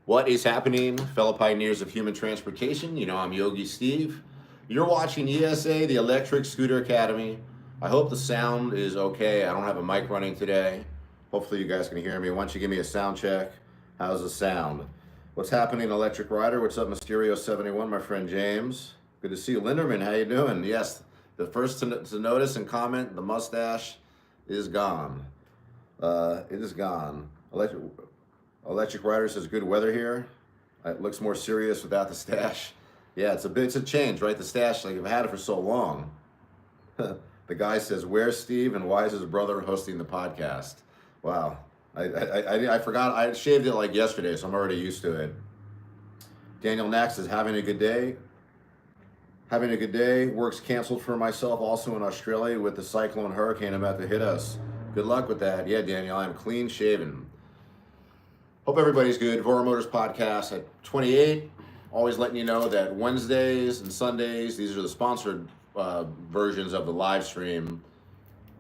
What is happening, fellow pioneers of human transportation? You know, I'm Yogi Steve. You're watching ESA, the Electric Scooter Academy. I hope the sound is okay. I don't have a mic running today. Hopefully, you guys can hear me. Why don't you give me a sound check? How's the sound? What's happening, Electric Rider? What's up, Mysterio71, my friend James? Good to see you. Linderman, how you doing? Yes, the first to notice and comment, the mustache is gone. It is gone. Electric Rider says good weather here. It looks more serious without the stash. Yeah, it's a change, right? The stash, like I've had it for so long. The guy says, "Where's Steve and why is his brother hosting the podcast?" Wow, I forgot. I shaved it like yesterday, so I'm already used to it. Daniel Nax is having a good day. Having a good day. Work's canceled for myself also in Australia with the cyclone hurricane about to hit us. Good luck with that. Yeah, Daniel, I'm clean shaven. Hope everybody's good. Voromotors Podcast at 28. Always letting you know that Wednesdays and Sundays, these are the sponsored versions of the live stream.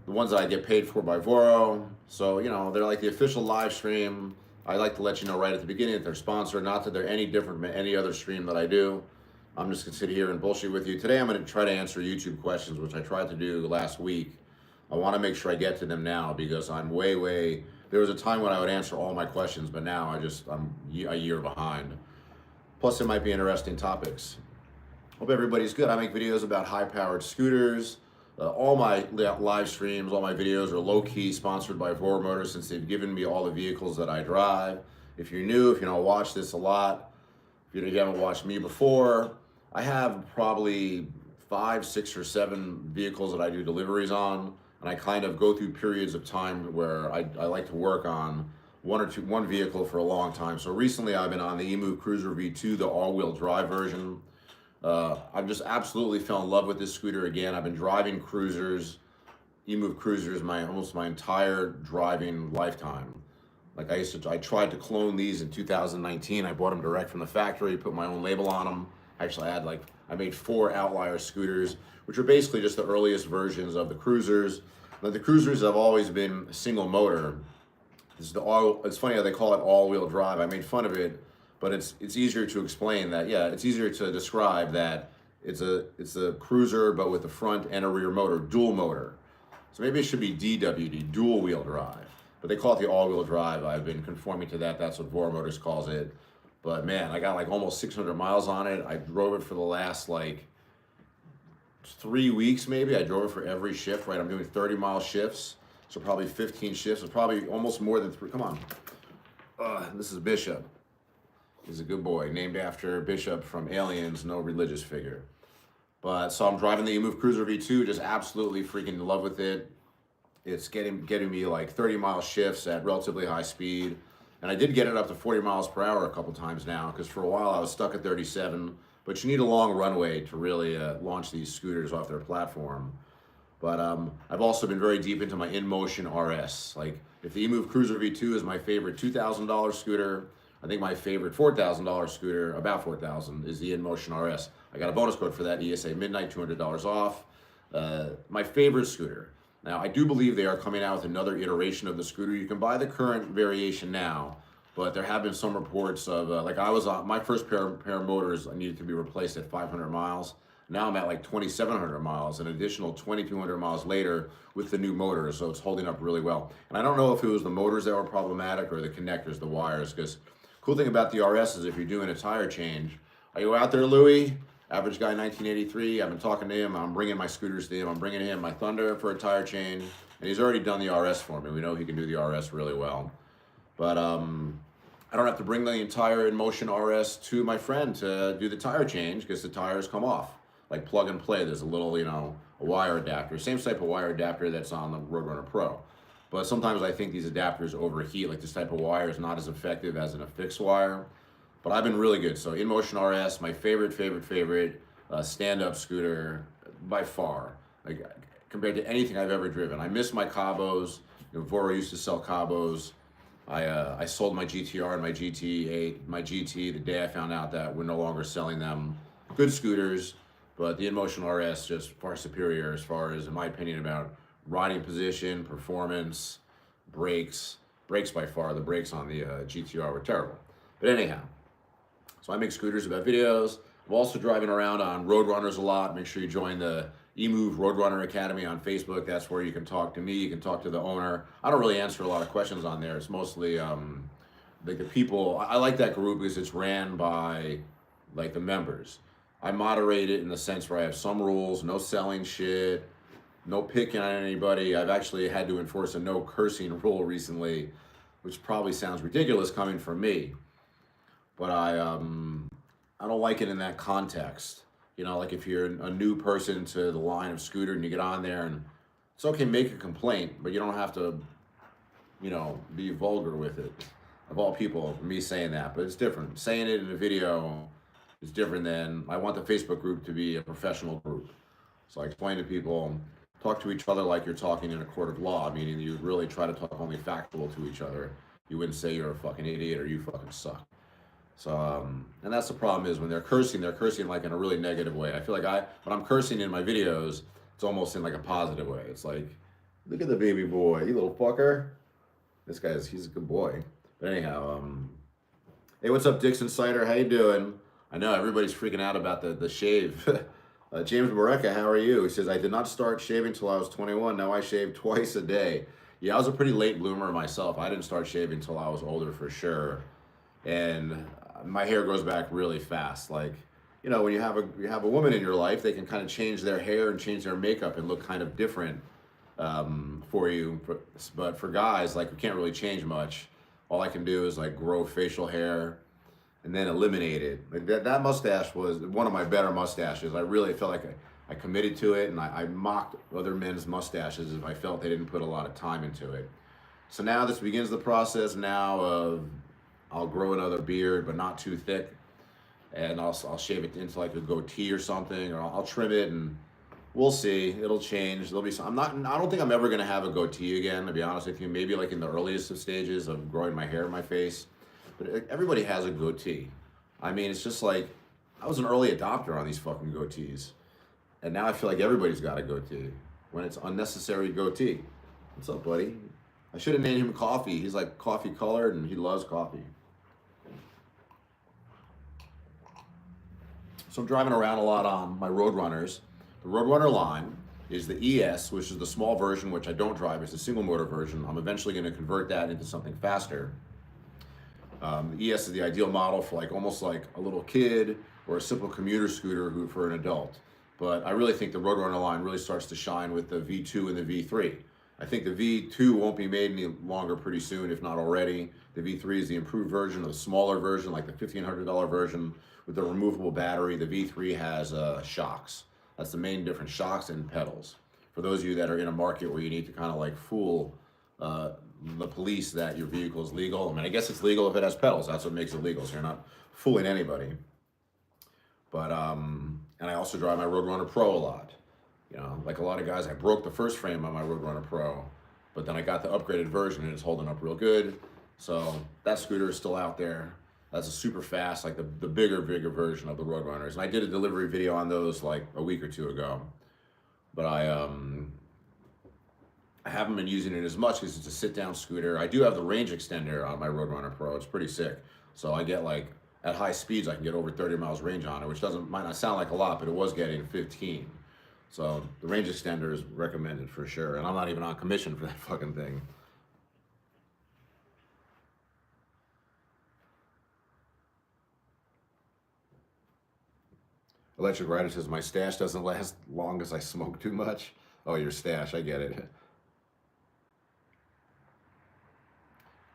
The ones that I get paid for by Voro. So, you know, they're like the official live stream. I like to let you know right at the beginning that they're sponsored. Not that they're any different from any other stream that I do. I'm just going to sit here and bullshit with you. Today I'm going to try to answer YouTube questions, which I tried to do last week. I want to make sure I get to them now because I'm way... There was a time when I would answer all my questions, but now I'm a year behind. Plus, it might be interesting topics. Hope everybody's good. I make videos about high-powered scooters. All my live streams, all my videos are low-key sponsored by Voromotors since they've given me all the vehicles that I drive. If you're new, if you don't watch this a lot, if you haven't watched me before, I have probably 5, 6, or 7 vehicles that I do deliveries on. And I kind of go through periods of time where I like to work on one vehicle for a long time. So recently I've been on the eMove Cruiser V2, the all-wheel drive version. I've just absolutely fell in love with this scooter again. I've been driving cruisers, eMove Cruisers, almost my entire driving lifetime. Like I tried to clone these in 2019. I bought them direct from the factory, put my own label on them. Actually, I made 4 outlier scooters, which are basically just the earliest versions of the cruisers. But the cruisers have always been single motor. It's funny how they call it all-wheel drive. I made fun of it, but it's easier to explain that. Yeah, it's easier to describe that it's a cruiser, but with a front and a rear motor, dual motor. So maybe it should be DWD, dual wheel drive. But they call it the all-wheel drive. I've been conforming to that. That's what Voromotors calls it. But man, I got like almost 600 miles on it. I drove it for the last like 3 weeks maybe. I drove it for every shift, right? I'm doing 30-mile shifts, so probably 15 shifts. It's probably almost more than 3. Come on. This is Bishop. He's a good boy, named after Bishop from Aliens, no religious figure. But so I'm driving the eMove Cruiser V2, just absolutely freaking in love with it. It's getting me like 30-mile shifts at relatively high speed. And I did get it up to 40 miles per hour a couple times now, because for a while I was stuck at 37. But you need a long runway to really launch these scooters off their platform. But I've also been very deep into my InMotion RS. Like, if the eMove Cruiser V2 is my favorite $2,000 scooter, I think my favorite $4,000 scooter, about $4,000, is the InMotion RS. I got a bonus code for that, ESA Midnight, $200 off. My favorite scooter. Now, I do believe they are coming out with another iteration of the scooter. You can buy the current variation now, but there have been some reports of, like I was on, my first pair of motors needed to be replaced at 500 miles. Now I'm at like 2,700 miles, an additional 2,200 miles later with the new motors, so it's holding up really well. And I don't know if it was the motors that were problematic or the connectors, the wires, because cool thing about the RS is if you're doing a tire change, are you out there, Louie? Average Guy 1983, I've been talking to him, I'm bringing my scooters to him, I'm bringing him my Thunder for a tire change, and he's already done the RS for me. We know he can do the RS really well. But I don't have to bring the entire InMotion RS to my friend to do the tire change because the tires come off. Like plug and play, there's a little, a wire adapter. Same type of wire adapter that's on the Roadrunner Pro. But sometimes I think these adapters overheat, like this type of wire is not as effective as in a fixed wire. But I've been really good. So InMotion RS, my favorite stand-up scooter by far, like compared to anything I've ever driven. I miss my Cabos. Voro used to sell Cabos. I sold my GTR and my GT8, my GT the day I found out that we're no longer selling them. Good scooters, but the InMotion RS just far superior as far as, in my opinion, about riding position, performance, brakes. Brakes by far, the brakes on the GTR were terrible. But anyhow, So I make scooters about videos. I'm also driving around on Roadrunners a lot. Make sure you join the eMove Roadrunner Academy on Facebook. That's where you can talk to me. You can talk to the owner. I don't really answer a lot of questions on there. It's mostly like the people. I like that group because it's ran by like the members. I moderate it in the sense where I have some rules, no selling shit, no picking on anybody. I've actually had to enforce a no cursing rule recently, which probably sounds ridiculous coming from me, but I don't like it in that context. You know, like if you're a new person to the line of scooter and you get on there, and it's okay, make a complaint, but you don't have to, you know, be vulgar with it. Of all people, me saying that, but it's different. Saying it in a video is different than, I want the Facebook group to be a professional group. So I explain to people, talk to each other like you're talking in a court of law, meaning you really try to talk only factual to each other. You wouldn't say you're a fucking idiot or you fucking suck. So, and that's the problem is when they're cursing like in a really negative way. I feel like when I'm cursing in my videos, it's almost in like a positive way. It's like, look at the baby boy, you little fucker. He's a good boy. But anyhow, hey, what's up, Dixon Cider? How you doing? I know everybody's freaking out about the shave. James Bareka, how are you? He says, I did not start shaving till I was 21. Now I shave twice a day. Yeah, I was a pretty late bloomer myself. I didn't start shaving till I was older for sure. And my hair grows back really fast. Like, you know, when you have a woman in your life, they can kind of change their hair and change their makeup and look kind of different for you. But for guys, like, we can't really change much. All I can do is like grow facial hair and then eliminate it. Like that mustache was one of my better mustaches. I really felt like I committed to it, and I mocked other men's mustaches if I felt they didn't put a lot of time into it. So now this begins the process now of I'll grow another beard, but not too thick, and I'll shave it into like a goatee or something, or I'll trim it, and we'll see. It'll change. There'll be some. I don't think I'm ever gonna have a goatee again, to be honest with you. Maybe like in the earliest of stages of growing my hair in my face. But everybody has a goatee. I mean, it's just like, I was an early adopter on these fucking goatees. And now I feel like everybody's got a goatee when it's unnecessary goatee. What's up, buddy? I should have named him Coffee. He's like coffee colored and he loves coffee. So I'm driving around a lot on my Roadrunners. The Roadrunner line is the ES, which is the small version, which I don't drive. It's a single motor version. I'm eventually going to convert that into something faster. The ES is the ideal model for like almost like a little kid or a simple commuter scooter for an adult. But I really think the Roadrunner line really starts to shine with the V2 and the V3. I think the V2 won't be made any longer pretty soon, if not already. The V3 is the improved version, the smaller version, like the $1,500 version with the removable battery. The V3 has shocks. That's the main difference, shocks and pedals. For those of you that are in a market where you need to kind of like fool the police that your vehicle is legal. I mean, I guess it's legal if it has pedals. That's what makes it legal, so you're not fooling anybody. But, and I also drive my Roadrunner Pro a lot. You know, like a lot of guys, I broke the first frame on my Roadrunner Pro, but then I got the upgraded version and it's holding up real good. So that scooter is still out there. That's a super fast, like the bigger version of the Roadrunners. And I did a delivery video on those like a week or two ago. But I haven't been using it as much because it's a sit-down scooter. I do have the range extender on my Roadrunner Pro. It's pretty sick. So I get like, at high speeds, I can get over 30 miles range on it, which might not sound like a lot, but it was getting 15. So the range extender is recommended for sure. And I'm not even on commission for that fucking thing. Electric Rider says, my stash doesn't last long as I smoke too much. Oh, your stash, I get it.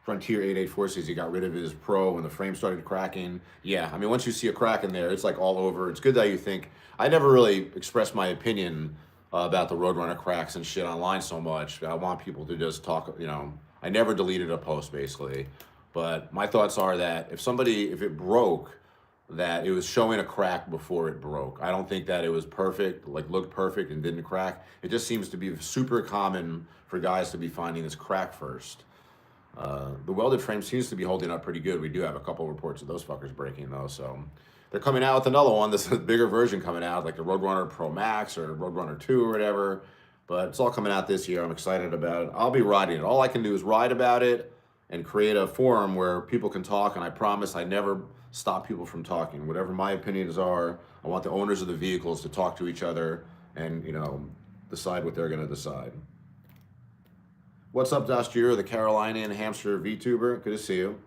Frontier 884 says he got rid of his Pro when the frame started cracking. Yeah, I mean, once you see a crack in there, it's like all over. It's good that you think. I never really expressed my opinion about the Roadrunner cracks and shit online so much. I want people to just talk, you know. I never deleted a post, basically. But my thoughts are that if it broke, that it was showing a crack before it broke. I don't think that it was perfect, like looked perfect and didn't crack. It just seems to be super common for guys to be finding this crack first. The welded frame seems to be holding up pretty good. We do have a couple reports of those fuckers breaking though, so they're coming out with another one. This is a bigger version coming out, like the Roadrunner Pro Max or Roadrunner 2 or whatever. But it's all coming out this year. I'm excited about it. I'll be riding it. All I can do is ride about it and create a forum where people can talk. And I promise I never stop people from talking. Whatever my opinions are, I want the owners of the vehicles to talk to each other and, decide what they're going to decide. What's up, Dostier, the Carolinian hamster VTuber? Good to see you.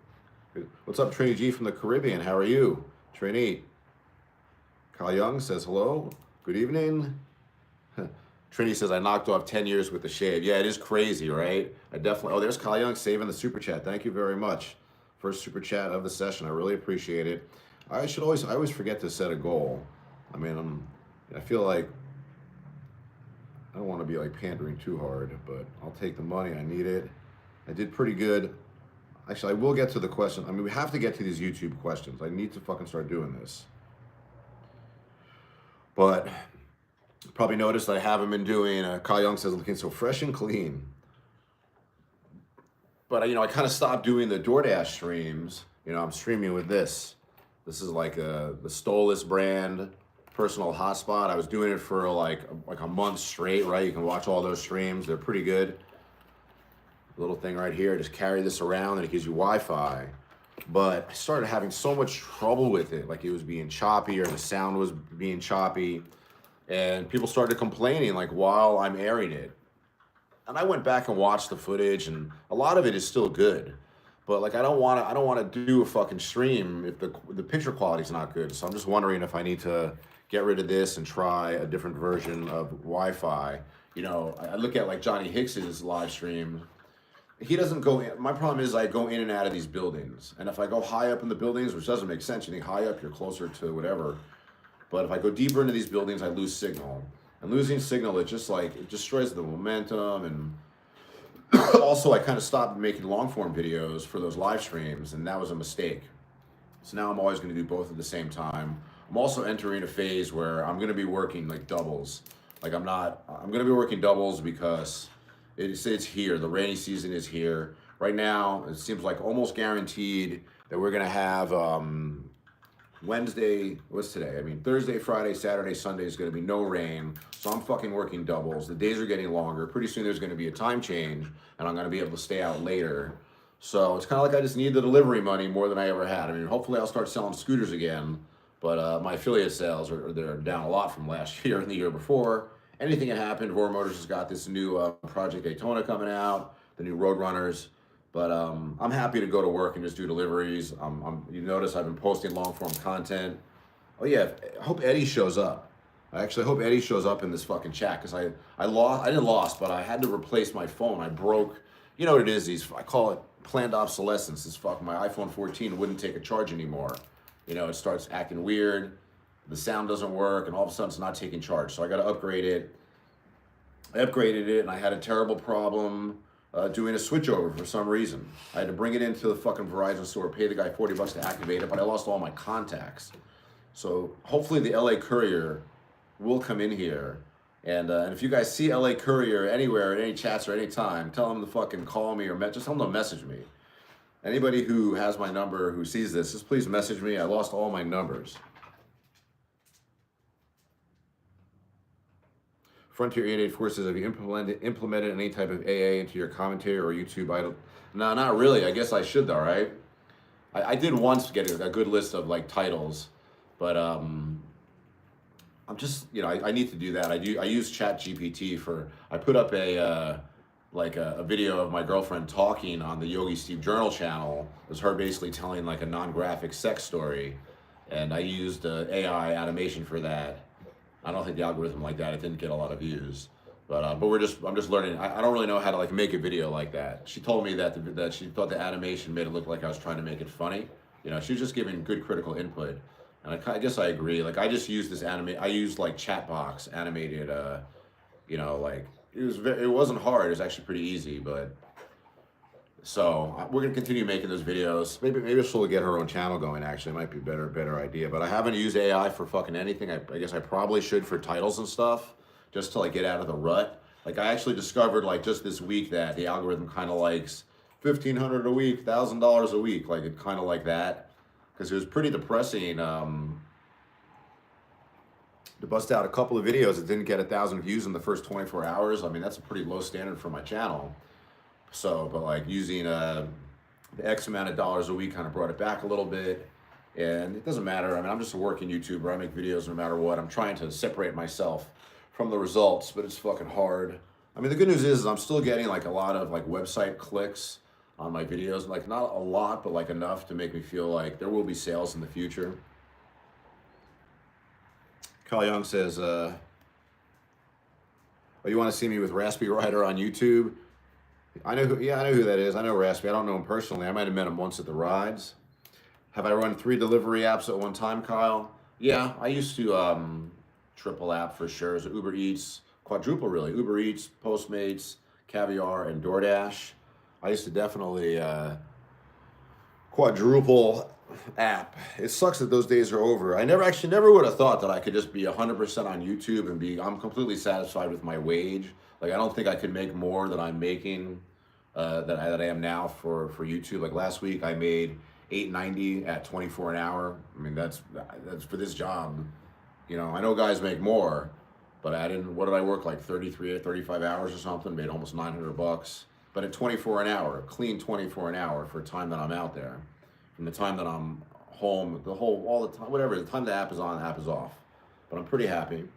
What's up, Trini G from the Caribbean? How are you, Trini? Kyle Young says hello. Good evening. Trini says, I knocked off 10 years with the shave. Yeah, it is crazy, right? There's Kyle Young saving the super chat. Thank you very much. First super chat of the session. I really appreciate it. I always forget to set a goal. I mean, I feel like I don't want to be like pandering too hard, but I'll take the money. I need it. I did pretty good. Actually, I will get to the question. I mean, we have to get to these YouTube questions. I need to fucking start doing this. But you probably noticed I haven't been doing, Kyle Young says, looking so fresh and clean. But, I kind of stopped doing the DoorDash streams. I'm streaming with this. This is like the Stolas brand personal hotspot. I was doing it for like a month straight, right? You can watch all those streams. They're pretty good. Little thing right here, just carry this around and it gives you Wi-Fi. But I started having so much trouble with it. Like it was being choppy or the sound was being choppy. And people started complaining like while I'm airing it. And I went back and watched the footage and a lot of it is still good. But like I don't want to do a fucking stream if the picture quality is not good. So I'm just wondering if I need to get rid of this and try a different version of Wi-Fi. I look at like Johnny Hicks's live stream. He doesn't go in. My problem is I go in and out of these buildings. And if I go high up in the buildings, which doesn't make sense, you think high up, you're closer to whatever. But if I go deeper into these buildings, I lose signal. And losing signal, it destroys the momentum. And also I kind of stopped making long form videos for those live streams. And that was a mistake. So now I'm always going to do both at the same time. I'm also entering a phase where I'm going to be working like doubles. Like I'm going to be working doubles because it's here. The rainy season is here. Right now, it seems like almost guaranteed that we're going to have Wednesday, what's today? Thursday, Friday, Saturday, Sunday is going to be no rain. So I'm fucking working doubles. The days are getting longer. Pretty soon there's going to be a time change and I'm going to be able to stay out later. So it's kind of like I just need the delivery money more than I ever had. Hopefully I'll start selling scooters again. But my affiliate sales they're down a lot from last year and the year before. Anything can happen. Voromotors has got this new Project Daytona coming out, the new Roadrunners. But I'm happy to go to work and just do deliveries. You notice I've been posting long form content. Oh yeah, I hope Eddie shows up. I actually hope Eddie shows up in this fucking chat because I didn't lost, but I had to replace my phone. I broke. You know what it is? I call it planned obsolescence. My iPhone 14 wouldn't take a charge anymore. It starts acting weird. The sound doesn't work, and all of a sudden it's not taking charge. So I got to upgrade it. I upgraded it, and I had a terrible problem doing a switchover for some reason. I had to bring it into the fucking Verizon store, pay the guy $40 to activate it, but I lost all my contacts. So hopefully the LA Courier will come in here. And if you guys see LA Courier anywhere, in any chats or any time, tell them to fucking call me or just tell them to message me. Anybody who has my number, who sees this, just please message me. I lost all my numbers. Frontier 884 says, have you implemented any type of AA into your commentary or YouTube? No, not really. I guess I should though, right? I did once get a good list of like titles, but I'm just, I need to do that. I use ChatGPT I put up a video of my girlfriend talking on the Yogi Steve Journal channel. It was her basically telling like a non-graphic sex story, and I used AI animation for that. I don't think the algorithm like that. It didn't get a lot of views, but I'm just learning. I don't really know how to like make a video like that. She told me that she thought the animation made it look like I was trying to make it funny. She was just giving good critical input, and I guess I agree. Like I just used this I used like Chatbox animated. Like it wasn't hard. It was actually pretty easy, but. So we're gonna continue making those videos. Maybe she'll get her own channel going. Actually, it might be a better idea. But I haven't used AI for fucking anything. I guess I probably should for titles and stuff, just to like get out of the rut. Like I actually discovered like just this week that the algorithm kind of likes $1,500 a week, $1,000 a week, like it kind of like that, because it was pretty depressing. To bust out a couple of videos that didn't get 1,000 views in the first 24 hours. That's a pretty low standard for my channel. So, but like using the X amount of dollars a week kind of brought it back a little bit. And it doesn't matter. I mean, I'm just a working YouTuber. I make videos no matter what. I'm trying to separate myself from the results, but it's fucking hard. I mean, the good news is I'm still getting like a lot of like website clicks on my videos. Like not a lot, but like enough to make me feel like there will be sales in the future. Kyle Young says, oh, you want to see me with Raspy Rider on YouTube? I know who that is. I know Raspy. I don't know him personally. I might have met him once at the rides. Have I run 3 delivery apps at one time, Kyle? Yeah, I used to triple app for sure. So Uber Eats, quadruple really. Uber Eats, Postmates, Caviar, and DoorDash. I used to definitely quadruple app. It sucks that those days are over. I never would have thought that I could just be 100% on YouTube and I'm completely satisfied with my wage. Like I don't think I could make more than I'm making that I am now for YouTube. Like last week I made $8.90 at 24 an hour. I mean that's for this job. You know, I know guys make more, but what did I work like 33 or 35 hours or something? Made almost $900. But at 24 an hour, clean 24 an hour for time that I'm out there. From the time that I'm home, all the time, whatever, the time the app is on, the app is off. But I'm pretty happy.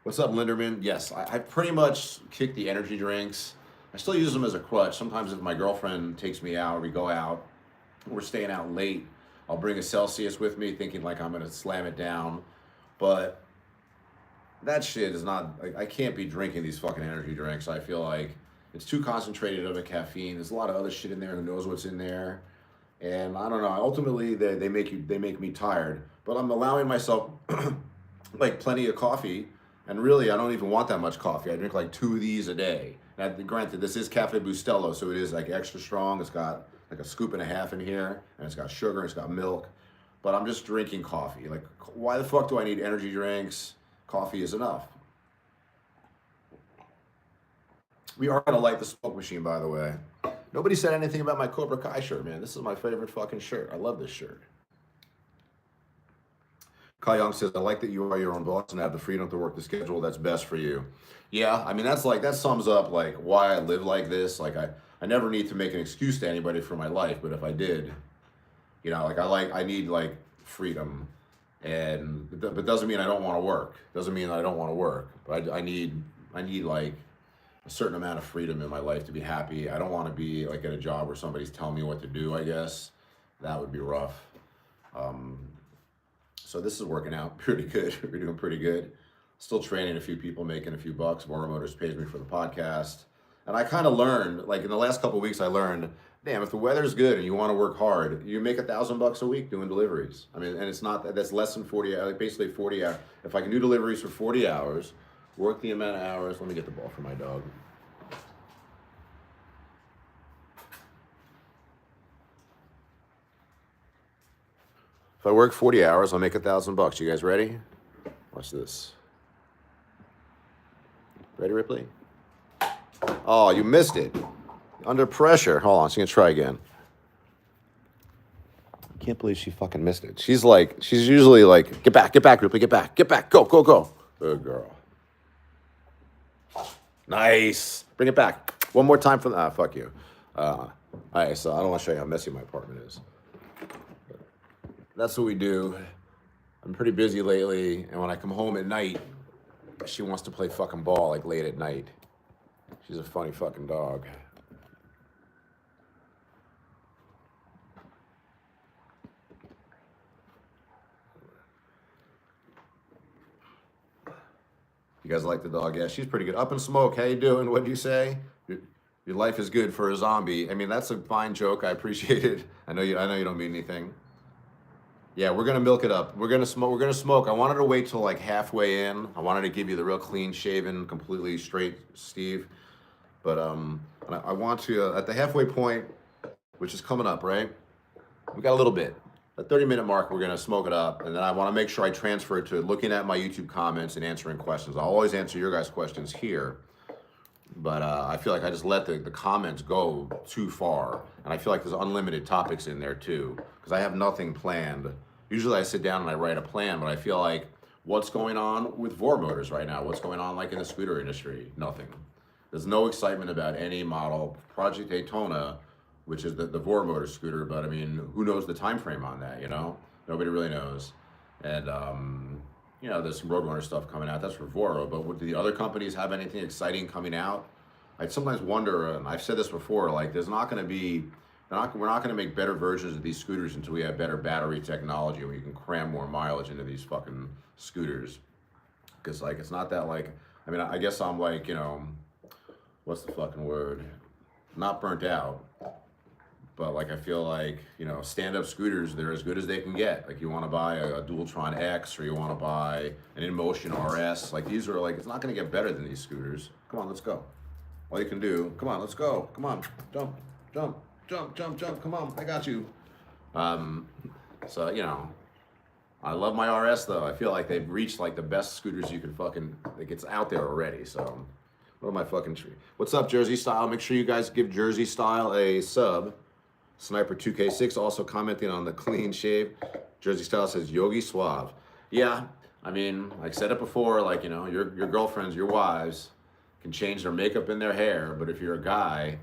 What's up, Linderman? Yes, I pretty much kicked the energy drinks. I still use them as a crutch. Sometimes if my girlfriend takes me out, or we go out, we're staying out late, I'll bring a Celsius with me thinking like I'm gonna slam it down. But that shit is not, I can't be drinking these fucking energy drinks. I feel like it's too concentrated of a caffeine. There's a lot of other shit in there. Who knows what's in there? And I don't know. Ultimately, they make me tired. But I'm allowing myself like plenty of coffee. And really, I don't even want that much coffee. I drink like 2 of these a day. Now, granted, this is Cafe Bustelo, so it is like extra strong. It's got like a scoop and a half in here, and it's got sugar, and it's got milk. But I'm just drinking coffee. Like, why the fuck do I need energy drinks? Coffee is enough. We are gonna light the smoke machine, by the way. Nobody said anything about my Cobra Kai shirt, man. This is my favorite fucking shirt. I love this shirt. Kyle Young says, I like that you are your own boss and have the freedom to work the schedule that's best for you. Yeah, I mean, that sums up like why I live like this. Like I never need to make an excuse to anybody for my life, but if I did, you know, I need like freedom. But doesn't mean I don't want to work. Doesn't mean I don't want to work. But I need like a certain amount of freedom in my life to be happy. I don't want to be like at a job where somebody's telling me what to do, I guess. That would be rough. So this is working out pretty good. We're doing pretty good. Still training a few people, making a few bucks. Voromotors pays me for the podcast. And I kind of learned, like in the last couple of weeks, I learned, damn, if the weather's good and you want to work hard, you make $1,000 a week doing deliveries. I mean, and it's not, that's less than 40 hours, like basically 40 hours. If I can do deliveries for 40 hours, work the amount of hours. Let me get the ball for my dog. If I work 40 hours, I'll make $1,000. You guys ready? Watch this. Ready, Ripley? Oh, you missed it. Under pressure. Hold on, she's gonna try again. I can't believe she fucking missed it. She's usually like, get back, Ripley, get back, go. Good girl. Nice. Bring it back. One more time fuck you. All right, so I don't want to show you how messy my apartment is. That's what we do. I'm pretty busy lately, and when I come home at night, she wants to play fucking ball like late at night. She's a funny fucking dog. You guys like the dog? Yeah, she's pretty good. Up in Smoke, how you doing? What'd you say? Your life is good for a zombie. I mean, that's a fine joke. I appreciate it. I know you don't mean anything. Yeah, we're gonna milk it up. We're gonna smoke. I wanted to wait till like halfway in. I wanted to give you the real clean shaven, completely straight Steve. But I want to at the halfway point, which is coming up, right? We got a little bit. The 30-minute mark, we're gonna smoke it up, and then I want to make sure I transfer it to looking at my YouTube comments and answering questions. I'll always answer your guys' questions here, but I feel like I just let the comments go too far, and I feel like there's unlimited topics in there too, because I have nothing planned. Usually I sit down and I write a plan, but I feel like what's going on with Voromotors right now? What's going on like in the scooter industry? Nothing. There's no excitement about any model. Project Daytona which is the Voromotors scooter. But I mean, who knows the time frame on that? Nobody really knows. And there's some Roadrunner stuff coming out. That's for Voro. But do the other companies have anything exciting coming out? I sometimes wonder, and I've said this before, like we're not going to make better versions of these scooters until we have better battery technology where you can cram more mileage into these fucking scooters. Because like it's not that I guess I'm like, what's the fucking word? Not burnt out. But like I feel like, stand-up scooters, they're as good as they can get. Like you want to buy a Dualtron X or you want to buy an InMotion RS. Like these are like, it's not going to get better than these scooters. Come on, let's go. All you can do, come on, let's go. Come on, jump, jump, jump, jump, jump. Come on, I got you. So, I love my RS though. I feel like they've reached like the best scooters you can it's out there already. So, what am I fucking tree? What's up, Jersey Style? Make sure you guys give Jersey Style a sub. Sniper 2K6 also commenting on the clean shave. Jersey Style says Yogi Suave. Yeah, I mean, I said it before, like, your girlfriends, your wives can change their makeup and their hair, but if you're a guy,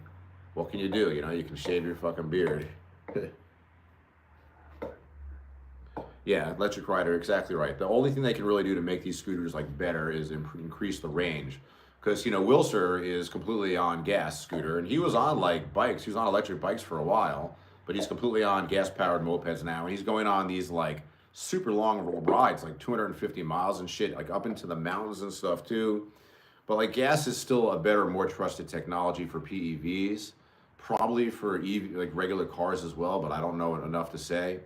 what can you do? You can shave your fucking beard. Yeah, electric rider, exactly right. The only thing they can really do to make these scooters like better is increase the range. Because, Wilser is completely on gas scooter, and he was on like bikes. He was on electric bikes for a while, but he's completely on gas-powered mopeds now, and he's going on these like super long rides, like 250 miles and shit, like up into the mountains and stuff too. But like gas is still a better, more trusted technology for PEVs, probably for EV, like regular cars as well, but I don't know enough to say.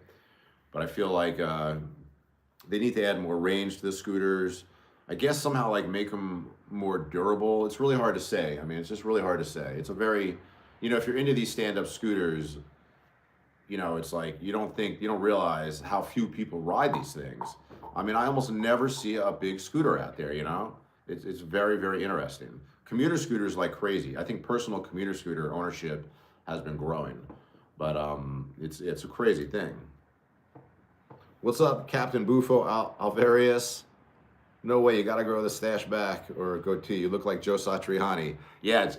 But I feel like they need to add more range to the scooters. I guess somehow like make them more durable. It's really hard to say. I mean, it's just really hard to say. It's a very, if you're into these stand-up scooters, it's like you don't realize how few people ride these things. I mean, I almost never see a big scooter out there, It's very, very interesting. Commuter scooters like crazy. I think personal commuter scooter ownership has been growing, but it's a crazy thing. What's up, Captain Bufo Alvarius? No way, you gotta grow the stash back or goatee. You look like Joe Satriani. Yeah,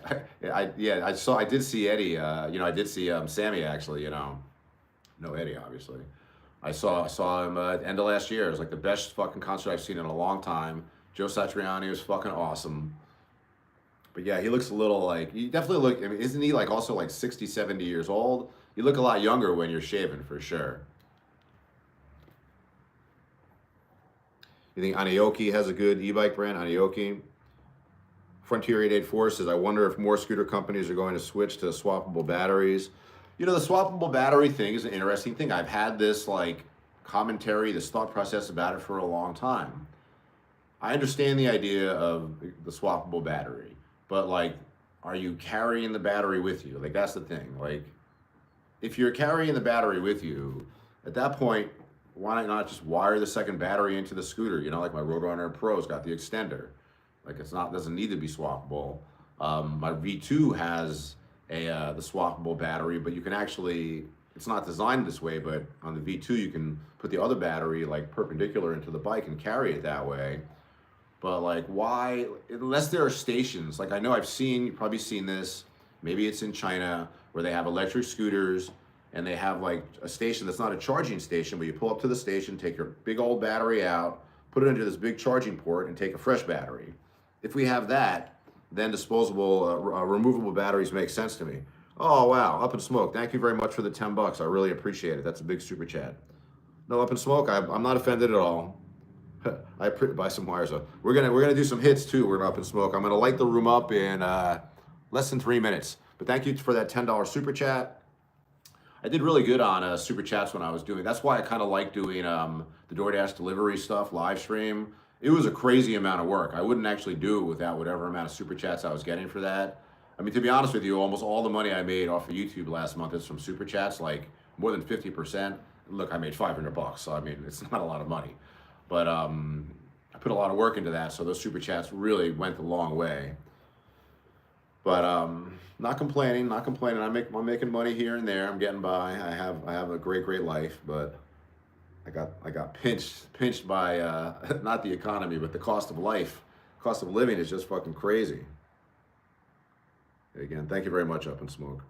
I did see Eddie. I did see Sammy actually. No Eddie, obviously. I saw him at the end of last year. It was like the best fucking concert I've seen in a long time. Joe Satriani was fucking awesome. But yeah, he looks a little like, he definitely look, I mean, isn't he like also like 60, 70 years old? You look a lot younger when you're shaving for sure. You think Anaoki has a good e-bike brand? Anaoki. Frontier 884 says, I wonder if more scooter companies are going to switch to swappable batteries. The swappable battery thing is an interesting thing. I've had this like commentary, this thought process about it for a long time. I understand the idea of the swappable battery, but like, are you carrying the battery with you? Like, that's the thing. Like, if you're carrying the battery with you, at that point, why not just wire the second battery into the scooter? Like my Roadrunner Pro's got the extender. Like doesn't need to be swappable. My V2 has the swappable battery, but you can actually, it's not designed this way, but on the V2 you can put the other battery like perpendicular into the bike and carry it that way. But like why, unless there are stations, like I know you've probably seen this, maybe it's in China, where they have electric scooters and they have like a station that's not a charging station, but you pull up to the station, take your big old battery out, put it into this big charging port and take a fresh battery. If we have that, then disposable, removable batteries make sense to me. Oh wow, Up in Smoke, thank you very much for the $10. I really appreciate it. That's a big super chat. No, Up in Smoke, I'm not offended at all. I buy some wires up. We're gonna do some hits too. We're Up in Smoke. I'm gonna light the room up in less than 3 minutes. But thank you for that $10 super chat. I did really good on super chats when I was doing. That's why I kind of like doing the DoorDash delivery stuff live stream. It was a crazy amount of work. I wouldn't actually do it without whatever amount of super chats I was getting for that. I mean, to be honest with you, almost all the money I made off of YouTube last month is from super chats, like more than 50%. Look, I made $500, so I mean, it's not a lot of money. But I put a lot of work into that, so those super chats really went a long way. But not complaining. I'm making money here and there. I'm getting by. I have a great life, but I got pinched by not the economy, but the cost of life. Cost of living is just fucking crazy. Again, thank you very much, Up in Smoke.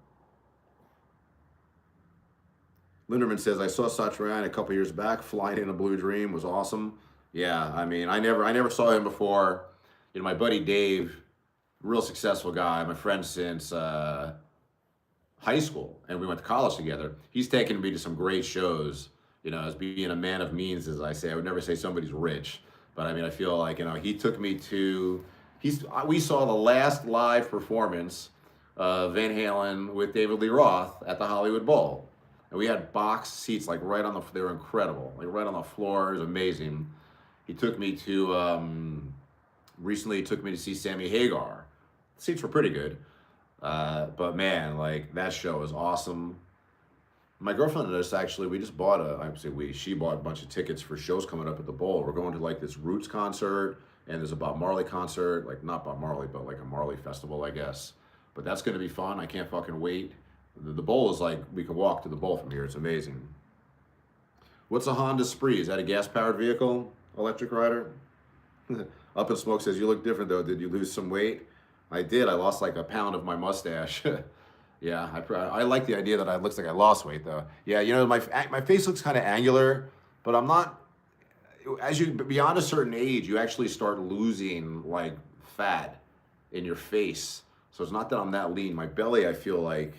Linderman says, I saw Satriani a couple years back. Flying in a Blue Dream was awesome. Yeah, I mean, I never saw him before. You know, my buddy Dave, real successful guy, my friend since high school, and we went to college together. He's taken me to some great shows. You know, as being a man of means, as I say, I would never say somebody's rich, but I mean, I feel like, you know, he took me to. We saw the last live performance of Van Halen with David Lee Roth at the Hollywood Bowl. And we had box seats like right on they were incredible, like right on the floor. It was amazing. He took me to, recently he took me to see Sammy Hagar. The seats were pretty good. But man, like that show was awesome. My girlfriend and us actually, we just bought she bought a bunch of tickets for shows coming up at the Bowl. We're going to like this Roots concert, and there's a Bob Marley concert, like not Bob Marley, but like a Marley festival, I guess. But that's going to be fun. I can't fucking wait. The Bowl is like, we can walk to the Bowl from here. It's amazing. What's a Honda Spree? Is that a gas-powered vehicle? Electric rider? Up in Smoke says, you look different though. Did you lose some weight? I did. I lost like a pound of my mustache. Yeah, I like the idea that it looks like I lost weight though. Yeah, you know, my face looks kind of angular, but I'm not. As you beyond a certain age, you actually start losing like fat in your face. So it's not that I'm that lean. My belly, I feel like,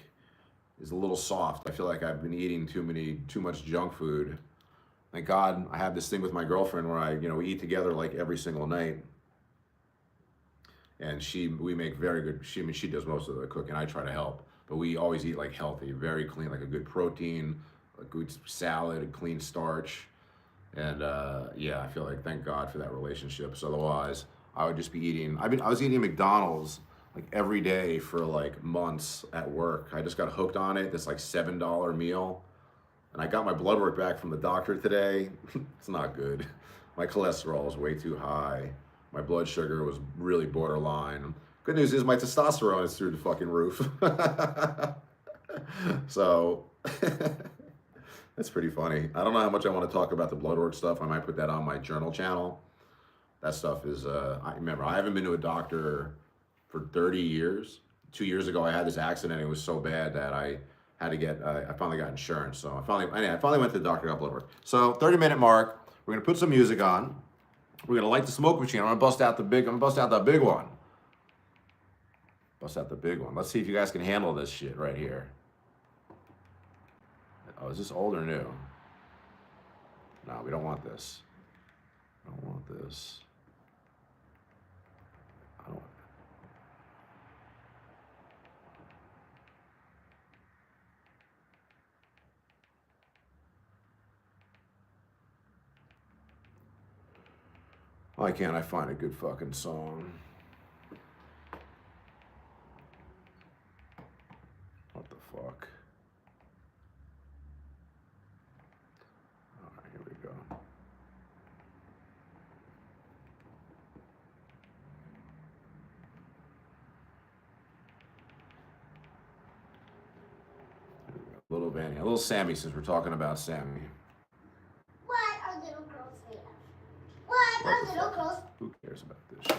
is a little soft. I feel like I've been eating too much junk food. Thank God I have this thing with my girlfriend where we eat together like every single night. And we make very good. She does most of the cooking. I try to help, but we always eat like healthy, very clean, like a good protein, a good salad, a clean starch, and I feel like thank God for that relationship. So otherwise, I would just be eating. I was eating McDonald's like every day for like months at work. I just got hooked on it. This like $7 meal, and I got my blood work back from the doctor today. It's not good. My cholesterol is way too high. My blood sugar was really borderline. Good news is my testosterone is through the fucking roof. So that's pretty funny. I don't know how much I want to talk about the blood work stuff. I might put that on my journal channel. That stuff is, I remember, I haven't been to a doctor for 30 years. 2 years ago, I had this accident. It was so bad that I had to get, I finally got insurance. So I finally went to the doctor, got blood work. So 30-minute mark, we're going to put some music on. We're gonna light the smoke machine. I'm gonna bust out that big one. Bust out the big one. Let's see if you guys can handle this shit right here. Oh, is this old or new? No, we don't want this. I don't want this. I don't. Why can't I find a good fucking song? What the fuck? All right, here we go. Little Vanny, a little Sammy, since we're talking about Sammy. What are little girls made of? What are little girls? Who cares about this shit?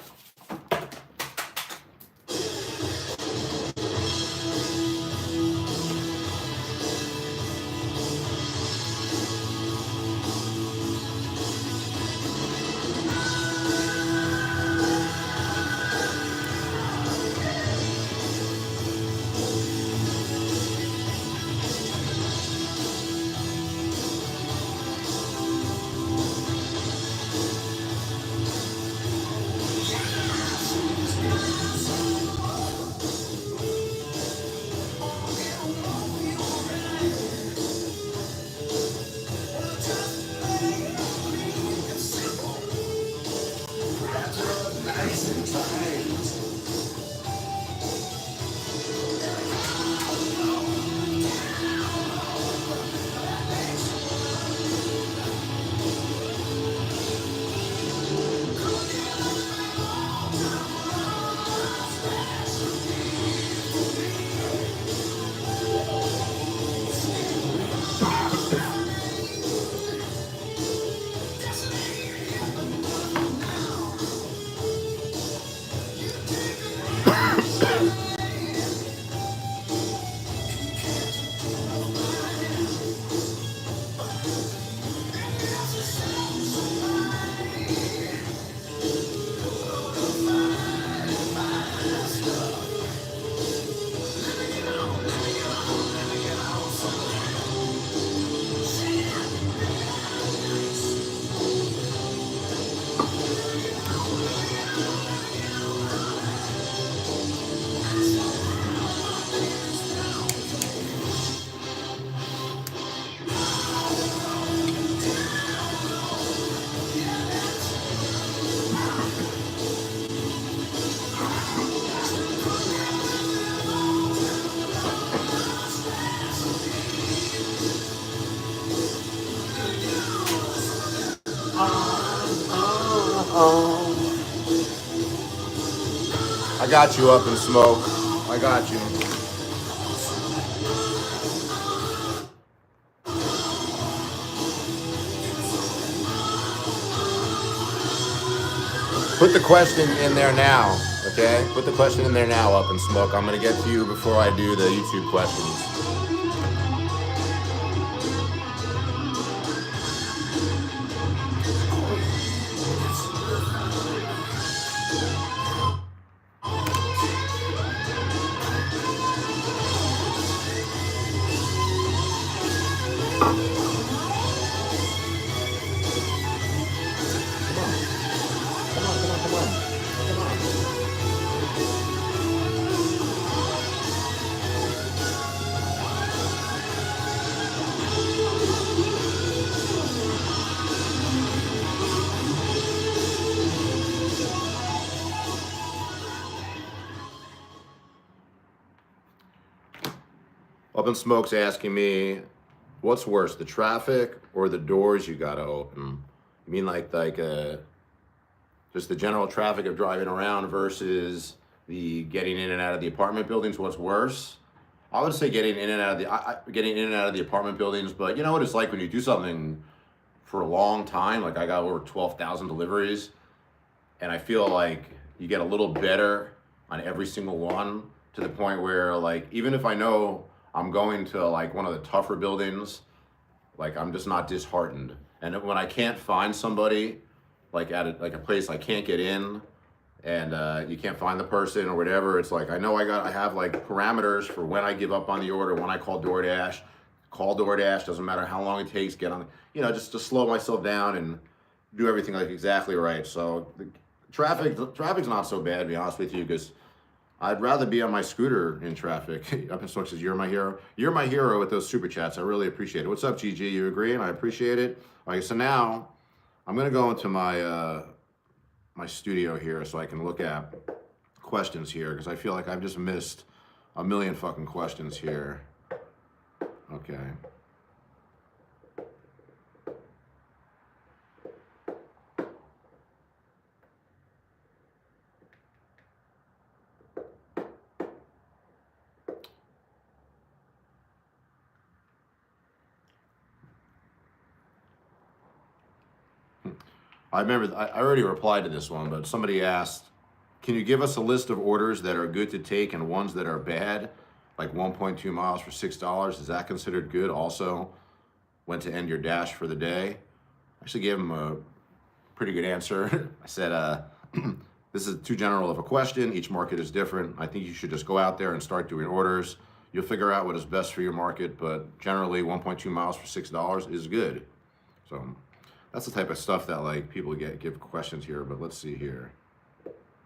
I got you up in smoke. I got you. Put the question in there now, okay? Put the question in there now, up in smoke. I'm gonna get to you before I do the YouTube questions. Up in Smoke's asking me, what's worse, the traffic or the doors you gotta open? You mean like just the general traffic of driving around versus the getting in and out of the apartment buildings? What's worse? I would say getting in and out of the apartment buildings. But you know what it's like when you do something for a long time. Like I got over 12,000 deliveries, and I feel like you get a little better on every single one, to the point where, like, even if I know I'm going to like one of the tougher buildings, like I'm just not disheartened. And when I can't find somebody, like at a place I can't get in, and you can't find the person or whatever, it's like I know I have like parameters for when I give up on the order, when I call DoorDash. Call DoorDash, doesn't matter how long it takes, get on, just to slow myself down and do everything like exactly right. So the traffic's not so bad, to be honest with you, because I'd rather be on my scooter in traffic. Up in Smoke says, you're my hero. You're my hero with those super chats. I really appreciate it. What's up, GG? You agreeing? I appreciate it. All right, so now I'm going to go into my my studio here so I can look at questions here, because I feel like I've just missed a million fucking questions here. Okay. I remember I already replied to this one, but somebody asked, can you give us a list of orders that are good to take and ones that are bad, like 1.2 miles for $6? Is that considered good? Also, when to end your dash for the day? I actually gave him a pretty good answer. I said, this is too general of a question. Each market is different. I think you should just go out there and start doing orders. You'll figure out what is best for your market, but generally 1.2 miles for $6 is good. So that's the type of stuff that like people give questions here, but let's see here.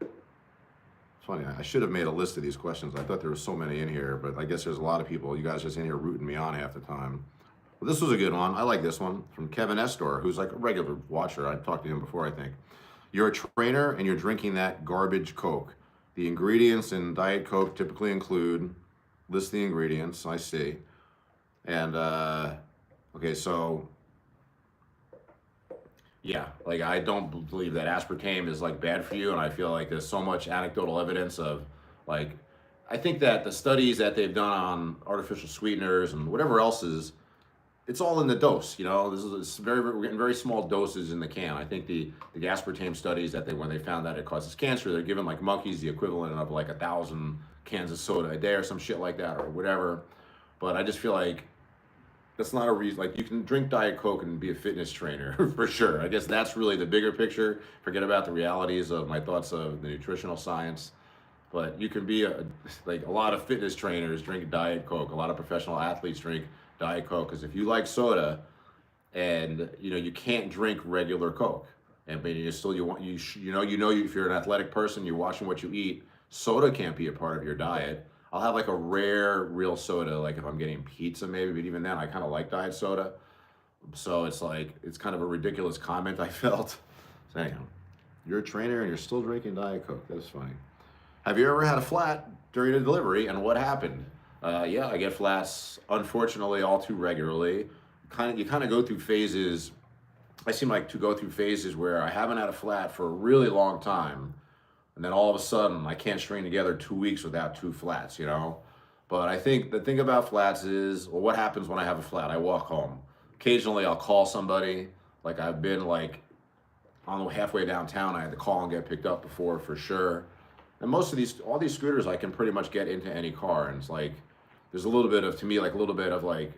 It's funny, I should have made a list of these questions. I thought there were so many in here, but I guess there's a lot of people, you guys just in here rooting me on half the time. Well, this was a good one. I like this one from Kevin Estor, who's like a regular watcher. I've talked to him before, I think. You're a trainer and you're drinking that garbage Coke. The ingredients in Diet Coke typically include, list the ingredients, I see. And, okay, so, yeah, like I don't believe that aspartame is like bad for you, and I feel like there's so much anecdotal evidence of, like, I think that the studies that they've done on artificial sweeteners and whatever else is, it's all in the dose. We're getting very small doses in the can. I think the aspartame studies when they found that it causes cancer, they're giving like monkeys the equivalent of like 1,000 cans of soda a day or some shit like that or whatever. But I just feel like that's not a reason. Like, you can drink Diet Coke and be a fitness trainer for sure. I guess that's really the bigger picture. Forget about the realities of my thoughts of the nutritional science. But you can be a lot of fitness trainers drink Diet Coke. A lot of professional athletes drink Diet Coke, because if you like soda and you can't drink regular Coke, and but if you're an athletic person, you're watching what you eat, soda can't be a part of your diet. I'll have like a rare real soda, like if I'm getting pizza maybe, but even then I kind of like diet soda. So it's like, it's kind of a ridiculous comment I felt. So anyhow, you're a trainer and you're still drinking Diet Coke. That's funny. Have you ever had a flat during a delivery, and what happened? Yeah, I get flats, unfortunately, all too regularly. You kind of go through phases I seem like to go through phases where I haven't had a flat for a really long time, and then all of a sudden I can't string together 2 weeks without two flats, you know? But I think the thing about flats is, well, what happens when I have a flat? I walk home. Occasionally I'll call somebody. Like I've been like on the halfway downtown, I had to call and get picked up before for sure. And all these scooters, I can pretty much get into any car. And it's like, there's a little bit of, to me, like a little bit of like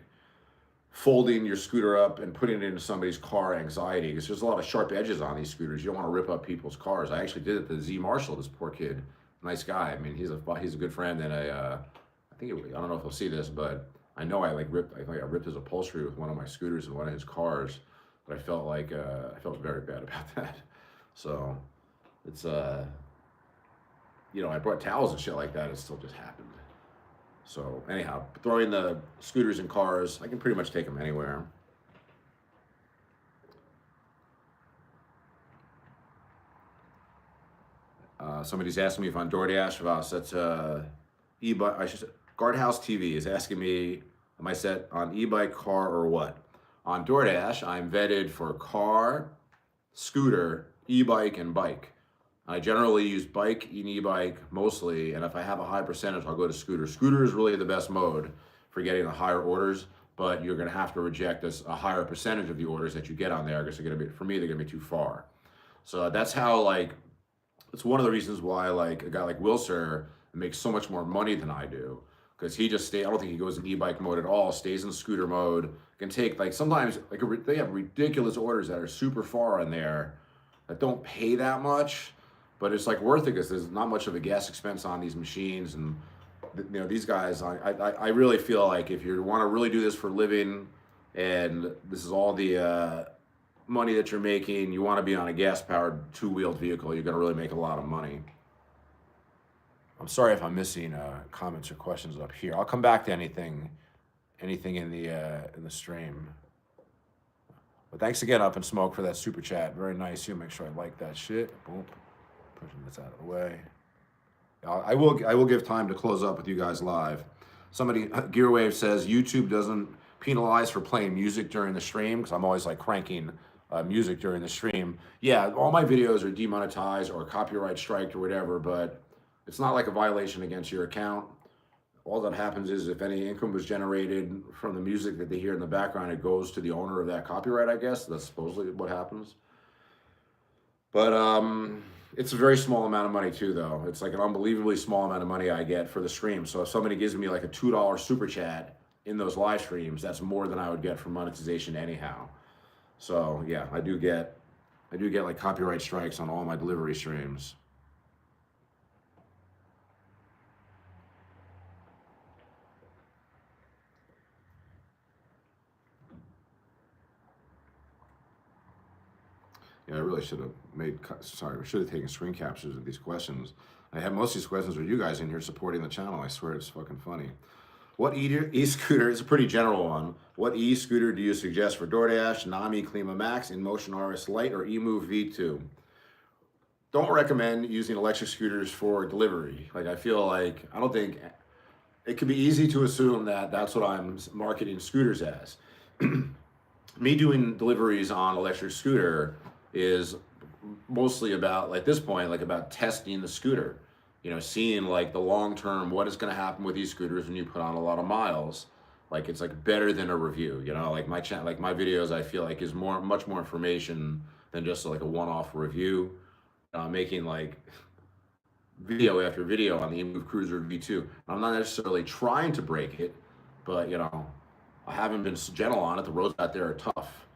folding your scooter up and putting it into somebody's car anxiety, because there's a lot of sharp edges on these scooters. You don't want to rip up people's cars. I actually did it to Z Marshall, this poor kid, nice guy. I mean, he's a good friend, and I don't know if he'll see this, but I know I think I ripped his upholstery with one of my scooters in one of his cars, but I felt very bad about that. So it's I brought towels and shit like that. It still just happened. So anyhow, throwing the scooters in cars, I can pretty much take them anywhere. Somebody's asking me if on DoorDash, if I was set to e-bike. I should say, Guardhouse TV is asking me, am I set on e-bike, car, or what? On DoorDash, I'm vetted for car, scooter, e-bike, and bike. I generally use bike and e-bike mostly, and if I have a high percentage, I'll go to scooter. Scooter is really the best mode for getting the higher orders, but you're going to have to reject a higher percentage of the orders that you get on there, because for me, they're going to be too far. So that's how, it's one of the reasons why, a guy like Wilser makes so much more money than I do, because he just I don't think he goes in e-bike mode at all, stays in scooter mode, can take, sometimes, they have ridiculous orders that are super far in there that don't pay that much. But it's worth it, because there's not much of a gas expense on these machines, and these guys. I really feel like if you want to really do this for a living, and this is all the money that you're making, you want to be on a gas-powered two-wheeled vehicle, you're going to really make a lot of money. I'm sorry if I'm missing comments or questions up here. I'll come back to anything in the stream. But thanks again, Up in Smoke, for that super chat. Very nice. You make sure I like that shit. Boom. Pushing this out of the way. I will give time to close up with you guys live. Somebody, Gearwave says, YouTube doesn't penalize for playing music during the stream, because I'm always cranking music during the stream. Yeah, all my videos are demonetized or copyright striked or whatever, but it's not like a violation against your account. All that happens is if any income was generated from the music that they hear in the background, it goes to the owner of that copyright, I guess. That's supposedly what happens. But it's a very small amount of money too, though. It's an unbelievably small amount of money I get for the stream. So if somebody gives me a $2 super chat in those live streams, that's more than I would get from monetization anyhow. So yeah, I do get copyright strikes on all my delivery streams. Yeah, I really should have taken screen captures of these questions. I have most of these questions with you guys in here supporting the channel. I swear it's fucking funny. What e-scooter, is a pretty general one. What e-scooter do you suggest for DoorDash, Nami Klima Max, InMotion RS Lite, or eMove V2? Don't recommend using electric scooters for delivery. I don't think, it could be easy to assume that that's what I'm marketing scooters as. Me doing deliveries on electric scooter is mostly about, at this point, about testing the scooter, seeing the long term, what is going to happen with these scooters when you put on a lot of miles. It's better than a review, my channel, my videos, I feel is much more information than just a one-off review. Making video after video on the eMove Cruiser V2. I'm not necessarily trying to break it, but I haven't been gentle on it. The roads out there are tough.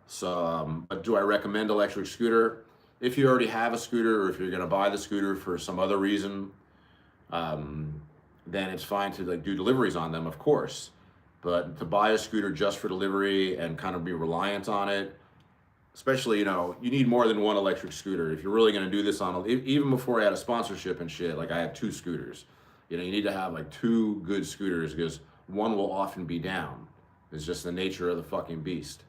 So, but do I recommend electric scooter? If you already have a scooter, or if you're going to buy the scooter for some other reason, then it's fine to do deliveries on them, of course. But to buy a scooter just for delivery and kind of be reliant on it, especially, you need more than one electric scooter. If you're really going to do this even before I had a sponsorship and shit, I have 2 scooters. You need to have 2 good scooters, because one will often be down. It's just the nature of the fucking beast.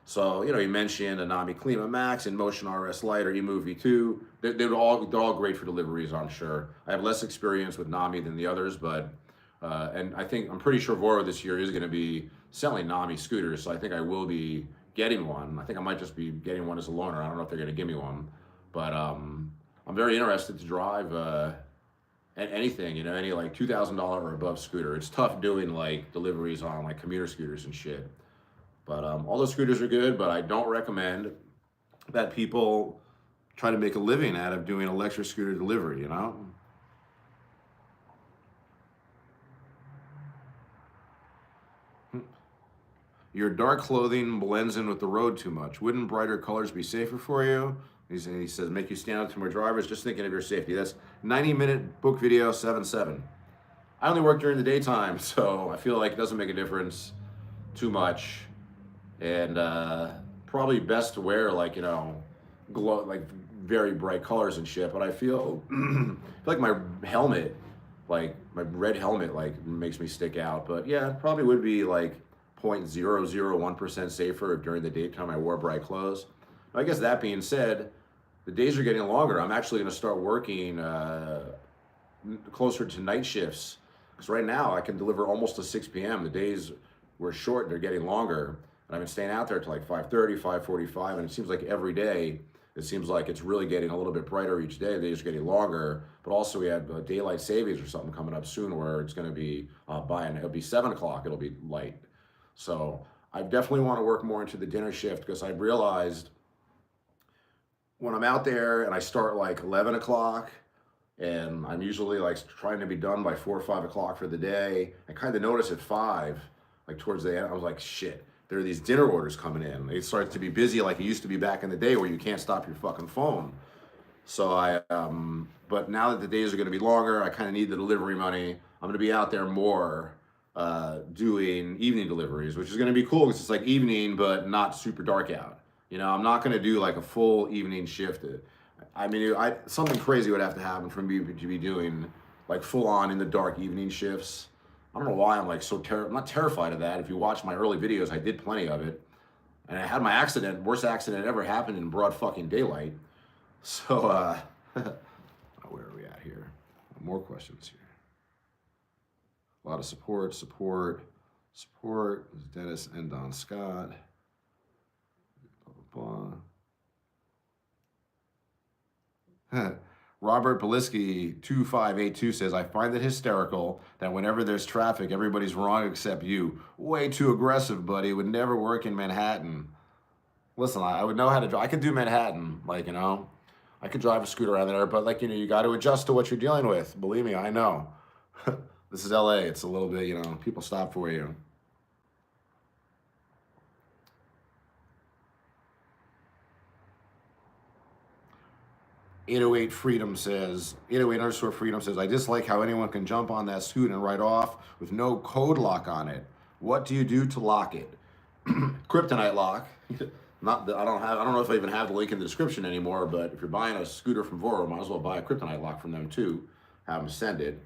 So, you mentioned a Nami Klima Max, InMotion RS Lite, or eMove V2. They're all great for deliveries, I'm sure. I have less experience with Nami than the others, but, and I'm pretty sure Voro this year is going to be selling Nami scooters, so I think I will be getting one. I think I might just be getting one as a loaner. I don't know if they're going to give me one, but I'm very interested to drive anything, any like $2,000 or above scooter. It's tough doing like deliveries on like commuter scooters and shit. But all those scooters are good, but I don't recommend that people try to make a living out of doing electric scooter delivery, Your dark clothing blends in with the road too much. Wouldn't brighter colors be safer for you? He says, make you stand out to more drivers, just thinking of your safety. That's 90-minute book video 7-7. I only work during the daytime, so I feel like it doesn't make a difference too much. And probably best to wear like, glow, like very bright colors and shit. But I feel, like my helmet, like my red helmet, like makes me stick out. But yeah, it probably would be like 0.001% safer if during the daytime I wore bright clothes. I guess that being said, the days are getting longer. I'm actually going to start working closer to night shifts, because right now I can deliver almost to 6 p.m. The days were short, they're getting longer, and I've been staying out there till like 5:30, 5:45, and it seems like every day, it seems like it's really getting a little bit brighter each day. The days are getting longer, but also we have daylight savings or something coming up soon where it's going to be it'll be 7 o'clock, it'll be light. So I definitely want to work more into the dinner shift, because I realized when I'm out there and I start like 11 o'clock and I'm usually like trying to be done by 4 or 5 o'clock for the day, I kind of notice at 5, like towards the end, I was like, shit, there are these dinner orders coming in. It starts to be busy like it used to be back in the day where you can't stop your fucking phone. So but now that the days are going to be longer, I kind of need the delivery money. I'm going to be out there more doing evening deliveries, which is going to be cool because it's like evening, but not super dark out. I'm not going to do like a full evening shift. I mean, something crazy would have to happen for me to be doing like full on in the dark evening shifts. I don't know why I'm like I'm not terrified of that. If you watch my early videos, I did plenty of it. And I had my accident, worst accident ever happened in broad fucking daylight. So, where are we at here? More questions here. A lot of support. Dennis and Don Scott. Blah, blah. Robert Beliski 2582 says, I find it hysterical that whenever there's traffic, everybody's wrong except you. Way too aggressive, buddy. Would never work in Manhattan. Listen, I would know how to drive. I could do Manhattan, I could drive a scooter around there, but you got to adjust to what you're dealing with. Believe me, I know. This is LA. It's a little bit, people stop for you. 808 Freedom says, 808_Freedom says, I dislike how anyone can jump on that scooter and ride off with no code lock on it. What do you do to lock it? Kryptonite lock. I don't know if I even have the link in the description anymore, but if you're buying a scooter from Voro, might as well buy a Kryptonite lock from them too. Have them send it.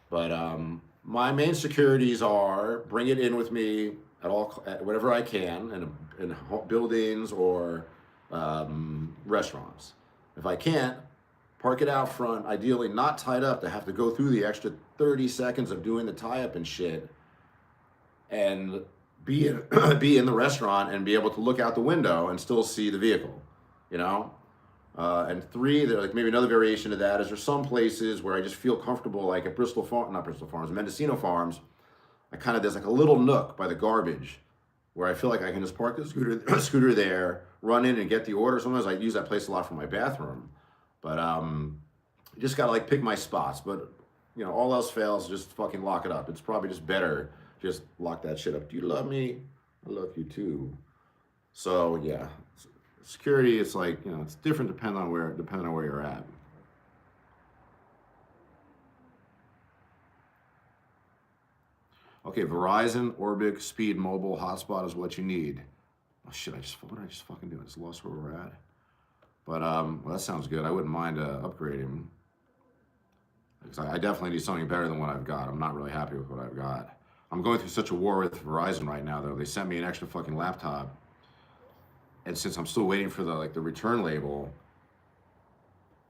But my main securities are bring it in with me at whatever I can in buildings or restaurants. If I can't, park it out front, ideally not tied up to have to go through the extra 30 seconds of doing the tie-up and shit, and be in the restaurant and be able to look out the window and still see the vehicle, And 3, like maybe another variation of that is there's some places where I just feel comfortable, like at Mendocino Farms, there's like a little nook by the garbage where I feel like I can just park the scooter there, run in and get the order. Sometimes I use that place a lot for my bathroom, but you just gotta pick my spots. But all else fails, just fucking lock it up. It's probably just better just lock that shit up. Do you love me? I love you too. So yeah, security. It's it's different depending on where you're at. Okay, Verizon, Orbic, Speed Mobile, Hotspot is what you need. Oh shit, what did I just fucking do? I just lost where we're at. But, well, that sounds good. I wouldn't mind upgrading. Because I definitely need something better than what I've got. I'm not really happy with what I've got. I'm going through such a war with Verizon right now, though. They sent me an extra fucking laptop. And since I'm still waiting for the return label,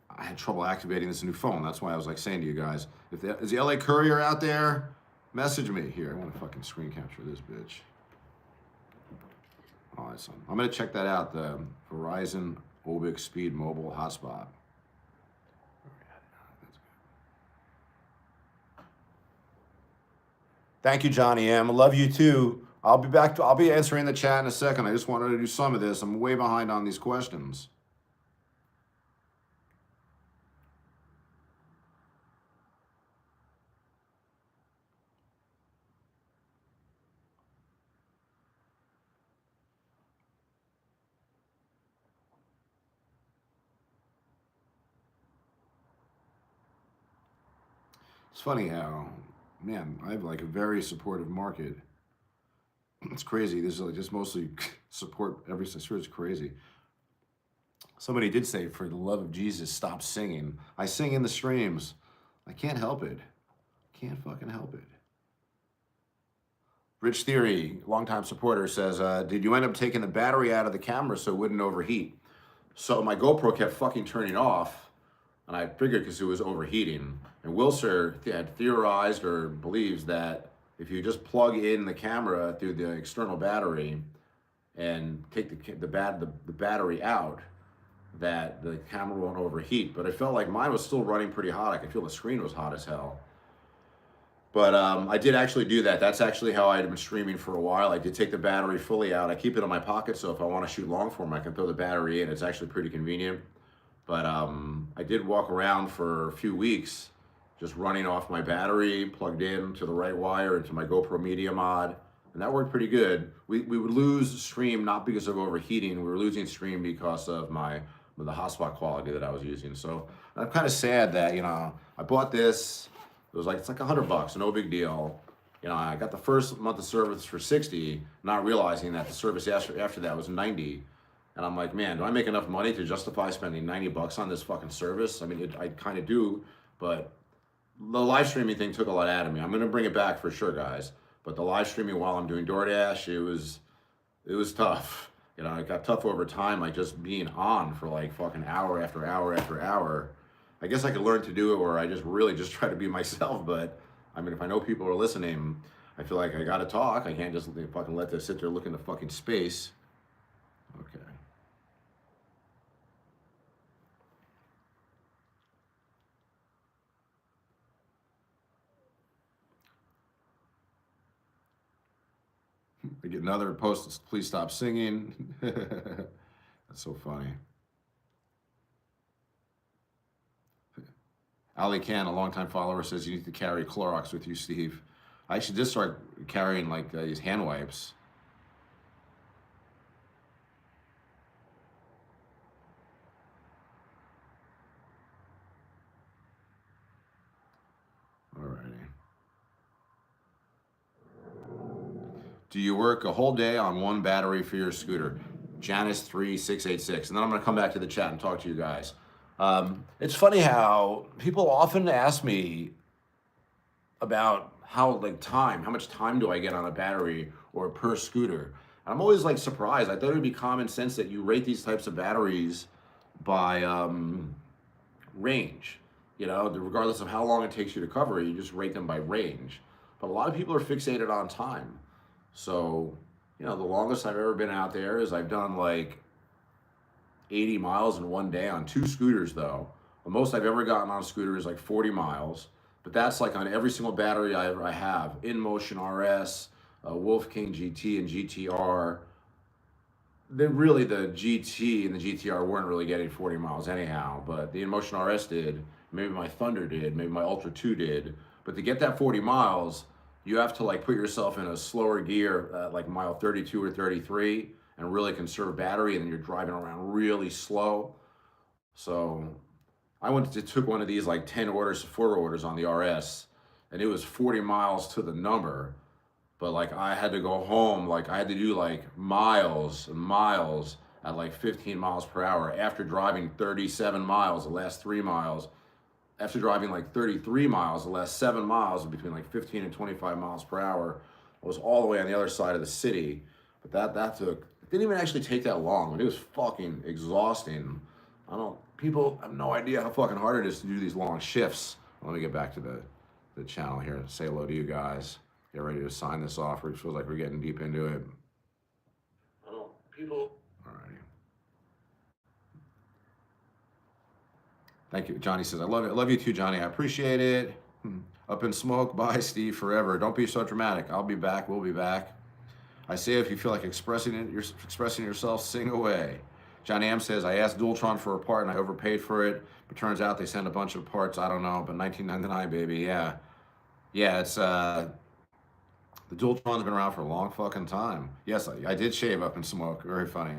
I had trouble activating this new phone. That's why I was saying to you guys, is the LA Courier out there? Message me. Here, I want to fucking screen capture this bitch. Awesome. I'm going to check that out, the Verizon Obic Speed Mobile Hotspot. Thank you, Johnny M. I love you too. I'll be back. I'll be answering the chat in a second. I just wanted to do some of this. I'm way behind on these questions. It's funny how, man, I have like a very supportive market. It's crazy. This is like just mostly support every sure it's crazy. Somebody did say, for the love of Jesus, stop singing. I sing in the streams. I can't help it. Can't fucking help it. Rich Theory, longtime supporter, says, did you end up taking the battery out of the camera so it wouldn't overheat? So my GoPro kept fucking turning off, and I figured because it was overheating. And Wilser had theorized or believes that if you just plug in the camera through the external battery and take the battery out, that the camera won't overheat. But I felt like mine was still running pretty hot. I could feel the screen was hot as hell. But I did actually do that. That's actually how I had been streaming for a while. I did take the battery fully out. I keep it in my pocket, so if I want to shoot long form, I can throw the battery in. It's actually pretty convenient. But I did walk around for a few weeks just running off my battery, plugged in to the right wire into my GoPro Media Mod, and that worked pretty good. We would lose stream not because of overheating. We were losing stream because of the hotspot quality that I was using. So I'm kind of sad that, I bought this. It was like, it's like $100, no big deal. I got the first month of service for 60, not realizing that the service after that was 90. And I'm like, man, do I make enough money to justify spending $90 on this fucking service? I mean, I kind of do, but the live streaming thing took a lot out of me. I'm gonna bring it back for sure, guys. But the live streaming while I'm doing DoorDash, it was tough. It got tough over time, like just being on for like fucking hour after hour after hour. I guess I could learn to do it where I just really just try to be myself. But I mean, if I know people are listening, I feel like I gotta talk. I can't just fucking let this sit there looking into fucking space. Okay. I get another post, please stop singing. That's so funny. Ali Khan, a longtime follower, says you need to carry Clorox with you, Steve. I should just start carrying like these hand wipes. Alrighty. Do you work a whole day on one battery for your scooter? Janice3686. And then I'm going to come back to the chat and talk to you guys. It's funny how people often ask me about how much time do I get on a battery or per scooter. And I'm always like surprised. I thought it would be common sense that you rate these types of batteries by range. Regardless of how long it takes you to cover, you just rate them by range. But a lot of people are fixated on time. So, the longest I've ever been out there is I've done like 80 miles in one day on 2 scooters though. The most I've ever gotten on a scooter is like 40 miles, but that's like on every single battery I have. InMotion RS, Wolf King GT and GTR. The GT and the GTR weren't really getting 40 miles anyhow, but the InMotion RS did. Maybe my Thunder did, maybe my Ultra 2 did. But to get that 40 miles, you have to like put yourself in a slower gear at like mile 32 or 33 and really conserve battery, and then you're driving around really slow. So I took one of these like 10 orders, 4 orders on the RS, and it was 40 miles to the number. But like I had to go home, like I had to do like miles and miles at like 15 miles per hour after driving 37 miles the last 3 miles. After driving like 33 miles the last 7 miles, between like 15 and 25 miles per hour, I was all the way on the other side of the city. But that it didn't even actually take that long. But it was fucking exhausting. People have no idea how fucking hard it is to do these long shifts. Let me get back to the channel here and say hello to you guys. Get ready to sign this off. It feels like we're getting deep into it. People. All righty. Thank you. Johnny says, I love you too, Johnny. I appreciate it. Up in smoke. Bye, Steve, forever. Don't be so dramatic. I'll be back. We'll be back. I say if you feel like expressing yourself, sing away. Johnny M says, I asked Dualtron for a part and I overpaid for it, but turns out they sent a bunch of parts. I don't know, but $19.99, baby. Yeah. Yeah, it's, the Dualtron's been around for a long fucking time. Yes, I did shave Up in Smoke. Very funny.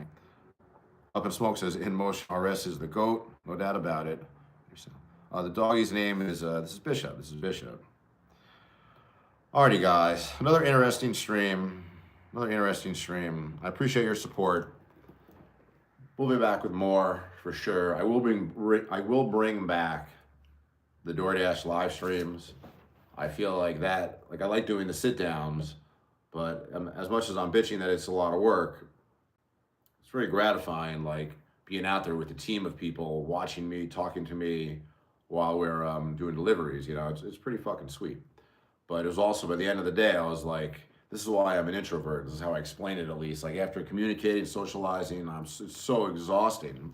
Up in Smoke says, In Motion RS is the GOAT. No doubt about it. The doggy's name is, this is Bishop. Alrighty, guys. Another interesting stream. I appreciate your support. We'll be back with more for sure. I will bring back the DoorDash live streams. I feel like that, like I like doing the sit downs, but as much as I'm bitching that it's a lot of work, it's very gratifying, like being out there with a team of people watching me, talking to me while we're doing deliveries. You know, it's pretty fucking sweet. But it was also, by the end of the day, I was like, this is why I'm an introvert. This is how I explain it, at least. Like after communicating, socializing, it's so exhausting.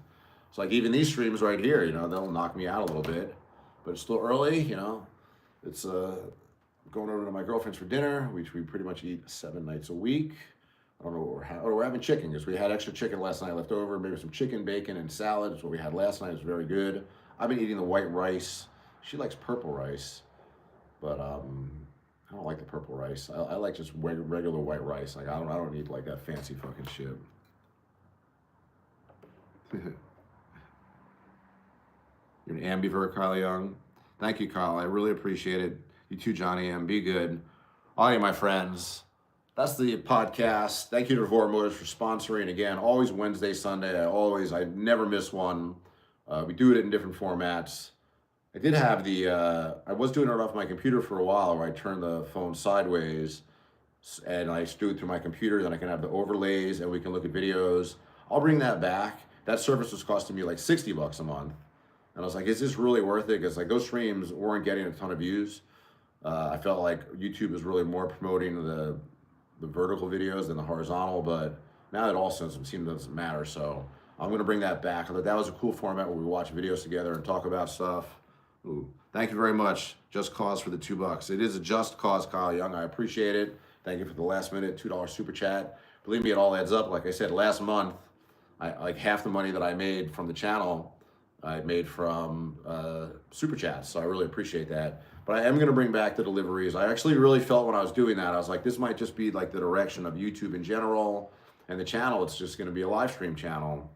It's like even these streams right here, you know, they'll knock me out a little bit, but it's still early, you know. It's going over to my girlfriend's for dinner, which we pretty much eat 7 nights a week. I don't know what we're having. Oh, we're having chicken because we had extra chicken last night left over. Maybe some chicken, bacon, and salad is what we had last night. It was very good. I've been eating the white rice. She likes purple rice, but I don't like the purple rice. I like just regular white rice. Like I don't need like that fancy fucking shit. You're an ambivert, Kyle Young. Thank you, Kyle. I really appreciate it. You too, Johnny M. Be good. All right, my friends. That's the podcast. Thank you to Voromotors for sponsoring. Again, always Wednesday, Sunday. I never miss one. We do it in different formats. I did have I was doing it off my computer for a while where I turned the phone sideways and I do it through my computer. Then I can have the overlays and we can look at videos. I'll bring that back. That service was costing me like $60 a month. And I was like, is this really worth it? Because like those streams weren't getting a ton of views. I felt like YouTube is really more promoting the vertical videos than the horizontal, but now it also doesn't matter. So I'm gonna bring that back. I thought that was a cool format where we watch videos together and talk about stuff. Ooh, thank you very much, Just Cause, for the $2. It is a just cause, Kyle Young. I appreciate it. Thank you for the last minute $2 super chat. Believe me, it all adds up. Like I said, last month, like half the money that I made from the channel, I made from super chats. So I really appreciate that. But I am going to bring back the deliveries. I actually really felt when I was doing that, I was like, this might just be like the direction of YouTube in general, and the channel, it's just going to be a live stream channel.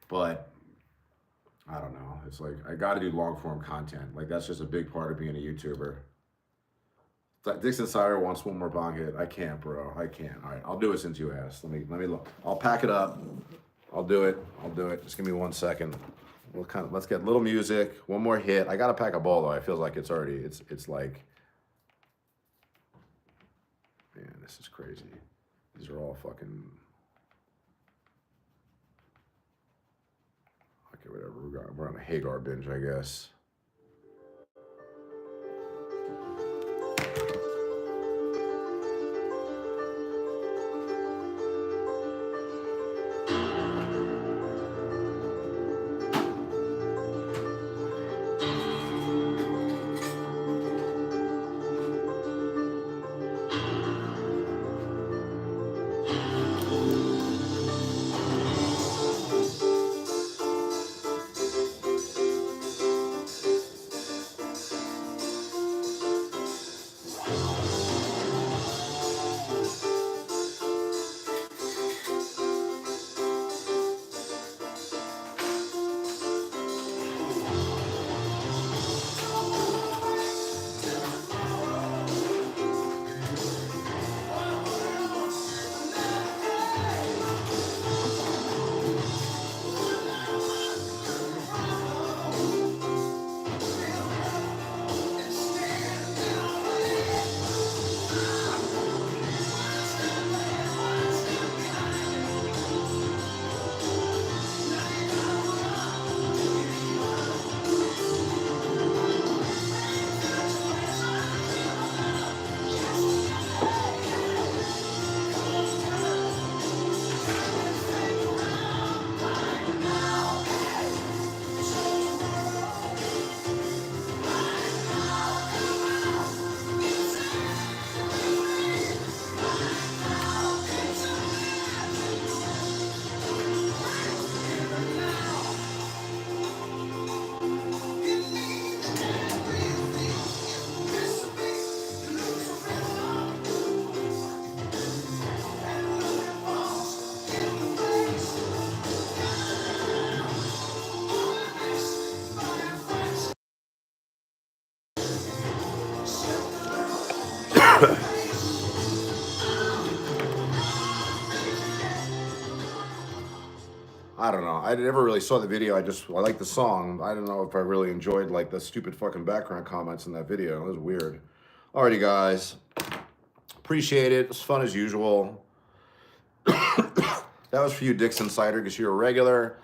But I don't know. It's like, I got to do long form content. Like that's just a big part of being a YouTuber. Dixon Sire wants one more bong hit. I can't, bro. I can't. All right, I'll do it since you asked. Let me look. I'll pack it up. I'll do it. Just give me 1 second. Let's get a little music. One more hit. I got to pack a bowl though. I feel like it's already, it's like, man, this is crazy. These are all fucking, okay, whatever. We're on a Hagar binge, I guess. I don't know. I never really saw the video. I like the song. I don't know if I really enjoyed like the stupid fucking background comments in that video. It was weird. Alrighty, guys. Appreciate it. It was fun as usual. That was for you, Dixon Cider, because you're a regular.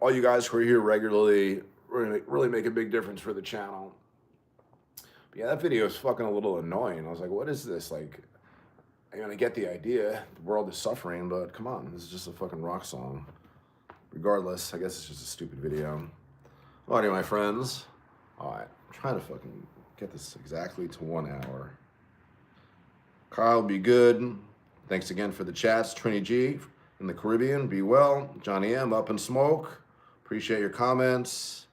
All you guys who are here regularly really make a big difference for the channel. But yeah, that video is fucking a little annoying. I was like, what is this? Like, I'm gonna get the idea. The world is suffering, but come on, this is just a fucking rock song. Regardless, I guess it's just a stupid video. Alrighty, my friends. Alright, I'm trying to fucking get this exactly to 1 hour. Kyle, be good. Thanks again for the chats. Trini G in the Caribbean, be well. Johnny M, up in smoke. Appreciate your comments.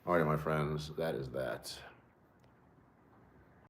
Alrighty, my friends, that is that.